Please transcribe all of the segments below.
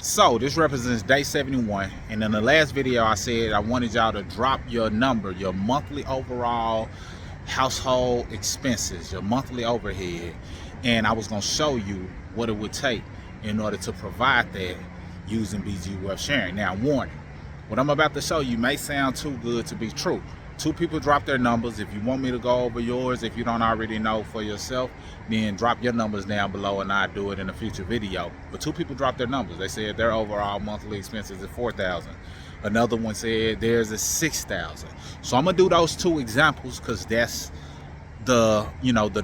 So this represents day 71, and in the last video I said I wanted y'all to drop your number, your monthly overall household expenses, your monthly overhead, and I was going to show you what it would take in order to provide that using BG Wealth Sharing. Now, warning, what I'm about to show you may sound too good to be true. Two people drop their numbers. If you want me to go over yours, if you don't already know for yourself, then drop your numbers down below and I'll do it in a future video. But two people dropped their numbers. They said their overall monthly expenses is $4,000. Another one said theirs is $6,000. So I'm gonna do those two examples because that's the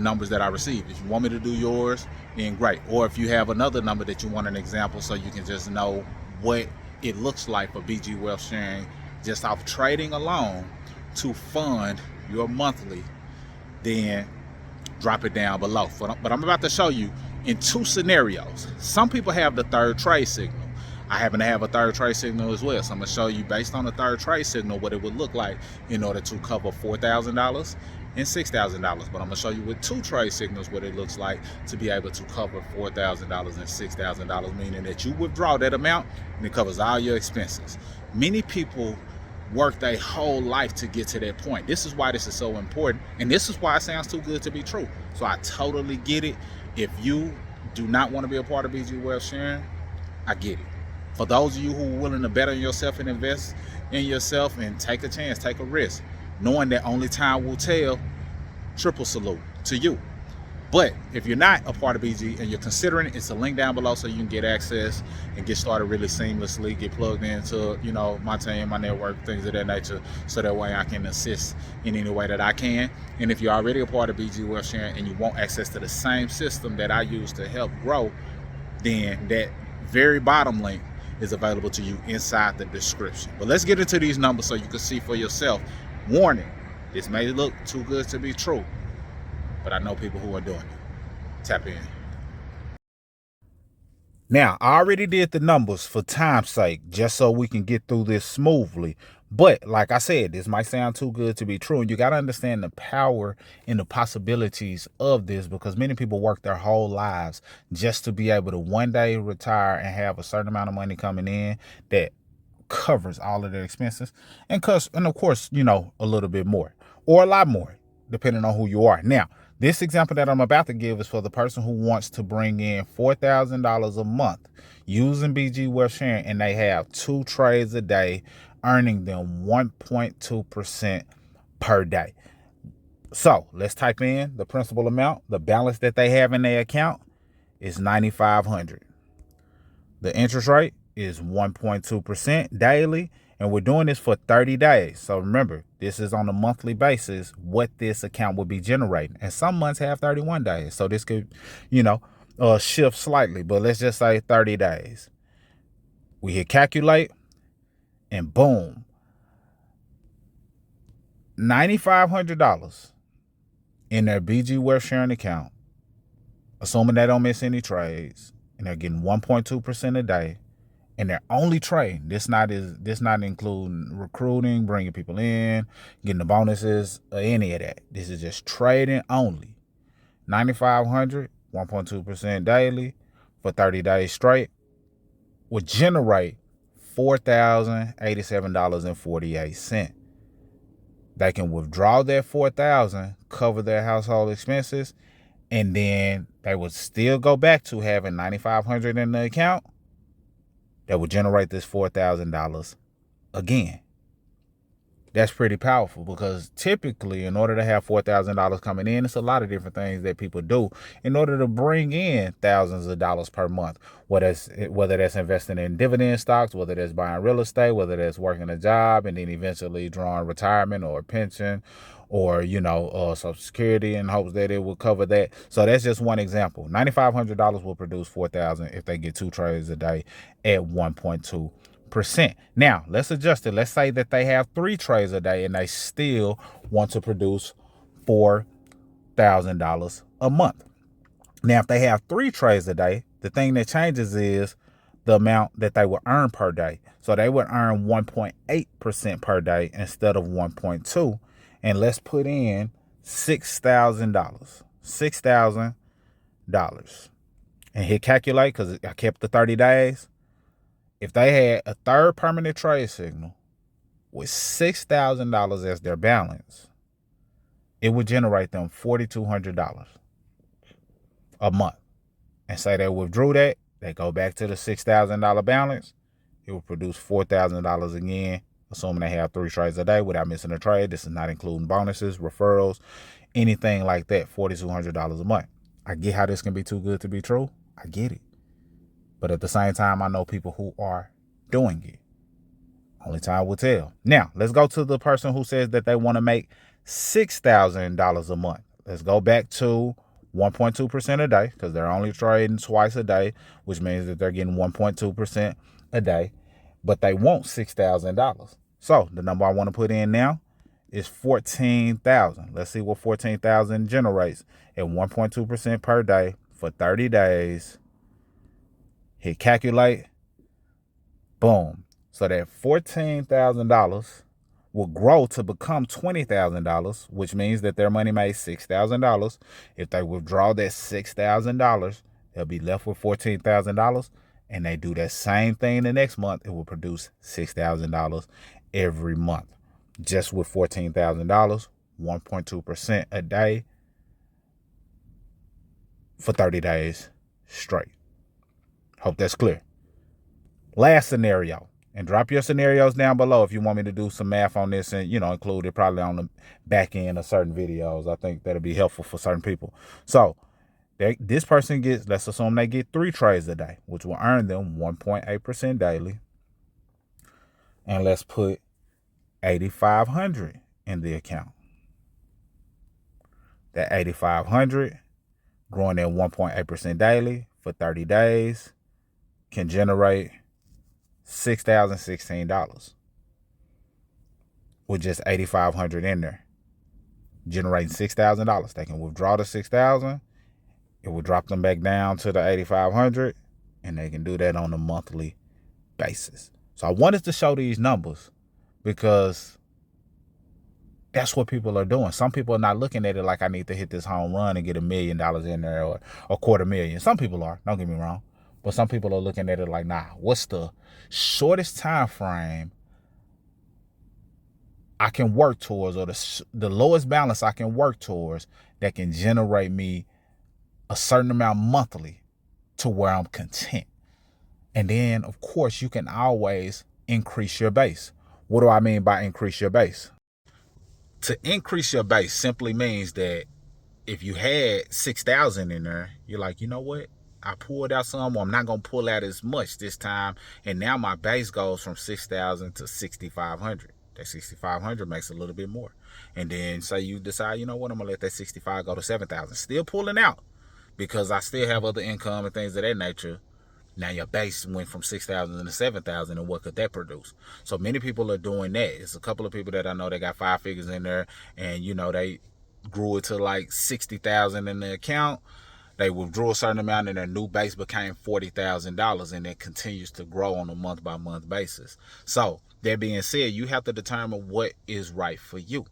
numbers that I received. If you want me to do yours, then great. Or if you have another number that you want an example so you can just know what it looks like for BG Wealth Sharing just off trading alone to fund your monthly, then drop it down below. But I'm about to show you in two scenarios. Some people have the third trade signal. I happen to have a third trade signal as well. So I'm gonna show you based on the third trade signal what it would look like in order to cover $4,000 and $6,000. But I'm gonna show you with two trade signals what it looks like to be able to cover $4,000 and $6,000, meaning that you withdraw that amount and it covers all your expenses. Many people work their whole life to get to that point. This is why this is so important, and this is why it sounds too good to be true. So I totally get it. If you do not want to be a part of BG Wealth Sharing, I get it. For those of you who are willing to bet on yourself and invest in yourself and take a chance, take a risk, knowing that only time will tell, triple salute to you. But if you're not a part of BG and you're considering it, it's a link down below so you can get access and get started really seamlessly, get plugged into, my team, my network, things of that nature, so that way I can assist in any way that I can. And if you're already a part of BG Wealth Sharing and you want access to the same system that I use to help grow, then that very bottom link is available to you inside the description. But let's get into these numbers so you can see for yourself. Warning, this may look too good to be true, but I know people who are doing it. Tap in. Now, I already did the numbers for time's sake, just so we can get through this smoothly. But like I said, this might sound too good to be true. And you got to understand the power and the possibilities of this, because many people work their whole lives just to be able to one day retire and have a certain amount of money coming in that covers all of their expenses. And of course, a little bit more or a lot more, depending on who you are. Now, this example that I'm about to give is for the person who wants to bring in $4,000 a month using BG Wealth Sharing, and they have two trades a day, earning them 1.2% per day. So let's type in the principal amount. The balance that they have in their account is $9,500. The interest rate is 1.2% daily, and we're doing this for 30 days. So remember, this is on a monthly basis what this account will be generating. And some months have 31 days. So this could, shift slightly, but let's just say 30 days. We hit calculate and boom, $9,500 in their BG Wealth Sharing account, assuming they don't miss any trades, and they're getting 1.2% a day. And they're only trading. This not including recruiting, bringing people in, getting the bonuses, or any of that. This is just trading only. 9,500, 1.2% daily for 30 days straight would generate $4,087.48. They can withdraw that $4,000, cover their household expenses, and then they would still go back to having $9,500 in the account that would generate this $4,000 again. That's pretty powerful, because typically in order to have $4,000 coming in, it's a lot of different things that people do in order to bring in thousands of dollars per month, whether that's investing in dividend stocks, whether that's buying real estate, whether that's working a job and then eventually drawing retirement or a pension or, Social Security, in hopes that it will cover that. So that's just one example. $9,500 will produce $4,000 if they get two trades a day at 1.2%. Now, let's adjust it. Let's say that they have three trades a day and they still want to produce $4,000 a month. Now, if they have three trades a day, the thing that changes is the amount that they would earn per day. So they would earn 1.8% per day instead of 1.2%. And let's put in $6,000. $6,000. And hit calculate, because I kept the 30 days. If they had a third permanent trade signal with $6,000 as their balance, it would generate them $4,200 a month. And say they withdrew that, they go back to the $6,000 balance, it will produce $4,000 again, assuming they have 3 trades a day without missing a trade. This is not including bonuses, referrals, anything like that. $4,200 a month. I get how this can be too good to be true. I get it. But at the same time, I know people who are doing it. Only time will tell. Now, let's go to the person who says that they want to make $6,000 a month. Let's go back to 1.2% a day, because they're only trading twice a day, which means that they're getting 1.2% a day, but they want $6,000. So the number I want to put in now is 14,000. Let's see what 14,000 generates at 1.2% per day for 30 days. Hit calculate. Boom. So that $14,000 will grow to become $20,000, which means that their money made $6,000. If they withdraw that $6,000, they'll be left with $14,000. And they do that same thing the next month, it will produce $6,000 every month. Just with $14,000, 1.2% a day for 30 days straight. Hope that's clear. Last scenario. And drop your scenarios down below if you want me to do some math on this and, include it probably on the back end of certain videos. I think that'll be helpful for certain people. So this person gets, let's assume they get 3 trades a day, which will earn them 1.8% daily. And let's put $8,500 in the account. That $8,500 growing at 1.8% daily for 30 days can generate $6,016 with just $8,500 in there, generating $6,000. They can withdraw the $6,000. It will drop them back down to the $8,500, and they can do that on a monthly basis. So I wanted to show these numbers because that's what people are doing. Some people are not looking at it like I need to hit this home run and get $1 million in there or $250,000. Some people are, don't get me wrong. But some people are looking at it like, nah, what's the shortest time frame I can work towards, or the lowest balance I can work towards that can generate me a certain amount monthly to where I'm content. And then, of course, you can always increase your base. What do I mean by increase your base? To increase your base simply means that if you had 6,000 in there, you're like, you know what? I pulled out some, or I'm not going to pull out as much this time. And now my base goes from 6,000 to 6,500. That 6,500 makes a little bit more. And then say you decide, you know what, I'm going to let that 65 go to 7,000. Still pulling out because I still have other income and things of that nature. Now your base went from 6,000 to 7,000, and what could that produce? So many people are doing that. It's a couple of people that I know that got 5 figures in there, and they grew it to like 60,000 in the account. They withdrew a certain amount, and their new base became $40,000, and it continues to grow on a month-by-month basis. So that being said, you have to determine what is right for you.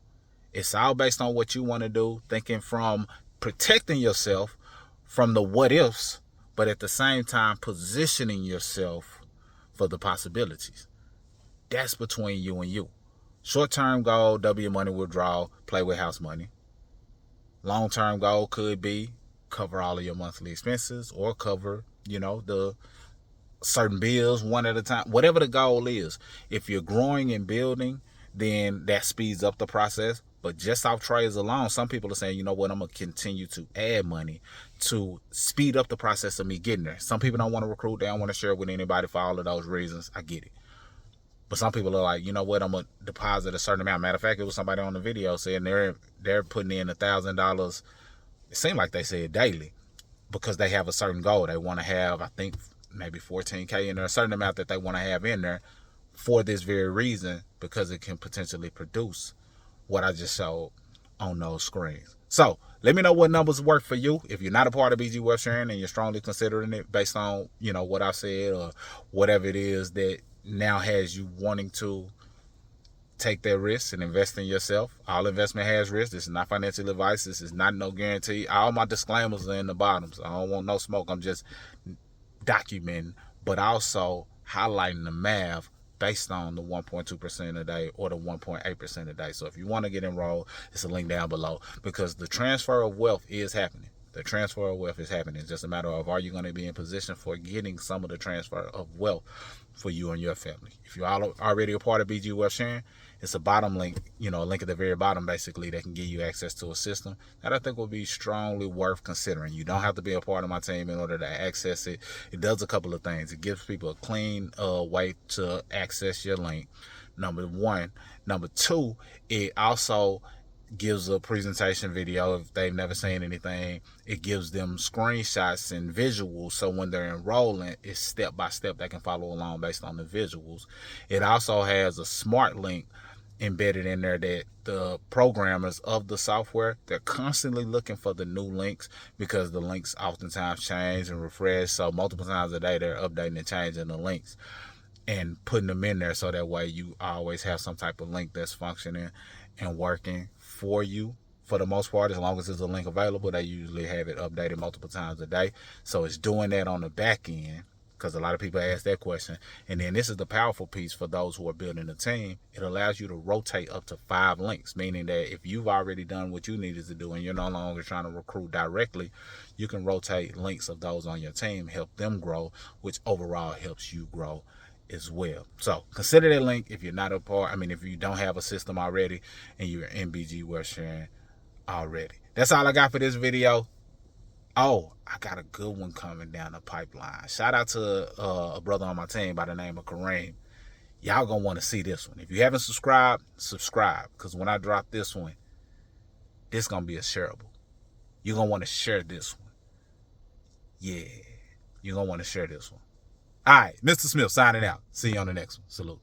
It's all based on what you want to do, thinking from protecting yourself from the what-ifs, but at the same time positioning yourself for the possibilities. That's between you and you. Short-term goal, double your money withdrawal, play with house money. Long-term goal could be cover all of your monthly expenses, or cover, the certain bills one at a time, whatever the goal is. If you're growing and building, then that speeds up the process. But just off trades alone, some people are saying, you know what, I'm going to continue to add money to speed up the process of me getting there. Some people don't want to recruit. They don't want to share with anybody for all of those reasons. I get it. But some people are like, you know what, I'm going to deposit a certain amount. Matter of fact, it was somebody on the video saying they're putting in $1,000. It seemed like they said daily, because they have a certain goal. They want to have, I think, maybe 14K in there, a certain amount that they want to have in there for this very reason, because it can potentially produce what I just showed on those screens. So let me know what numbers work for you. If you're not a part of BG Web Sharing and you're strongly considering it based on, what I said, or whatever it is that now has you wanting to take that risk and invest in yourself. All investment has risk. This is not financial advice. This is not no guarantee. All my disclaimers are in the bottom. So I don't want no smoke. I'm just documenting, but also highlighting the math based on the 1.2% a day or the 1.8% a day. So if you want to get enrolled, it's a link down below, because the transfer of wealth is happening. The transfer of wealth is happening. It's just a matter of, are you going to be in position for getting some of the transfer of wealth for you and your family? If you're already a part of BG Wealth Sharing, it's a bottom link, a link at the very bottom, basically, that can give you access to a system that I think will be strongly worth considering. You don't have to be a part of my team in order to access it. It does a couple of things. It gives people a clean way to access your link, number one. Number two, it also gives a presentation video if they've never seen anything. It gives them screenshots and visuals, so when they're enrolling, it's step by step. They can follow along based on the visuals. It also has a smart link embedded in there that the programmers of the software, they're constantly looking for the new links, because the links oftentimes change and refresh. So multiple times a day they're updating and changing the links and putting them in there, so that way you always have some type of link that's functioning and working for you. For the most part, as long as there's a link available, they usually have it updated multiple times a day. So it's doing that on the back end, because a lot of people ask that question. And then this is the powerful piece for those who are building a team. It allows you to rotate up to 5 links, meaning that if you've already done what you needed to do and you're no longer trying to recruit directly, you can rotate links of those on your team, help them grow, which overall helps you grow as well. So consider that link if you're not a part. If you don't have a system already and you're in BG Wealth Sharing already. That's all I got for this video. Oh, I got a good one coming down the pipeline. Shout out to a brother on my team by the name of Kareem. Y'all gonna want to see this one. If you haven't subscribed, subscribe, because when I drop this one, this gonna be a shareable. You're gonna want to share this one. Yeah, you're gonna want to share this one. All right, Mr. Smith signing out. See you on the next one. Salute.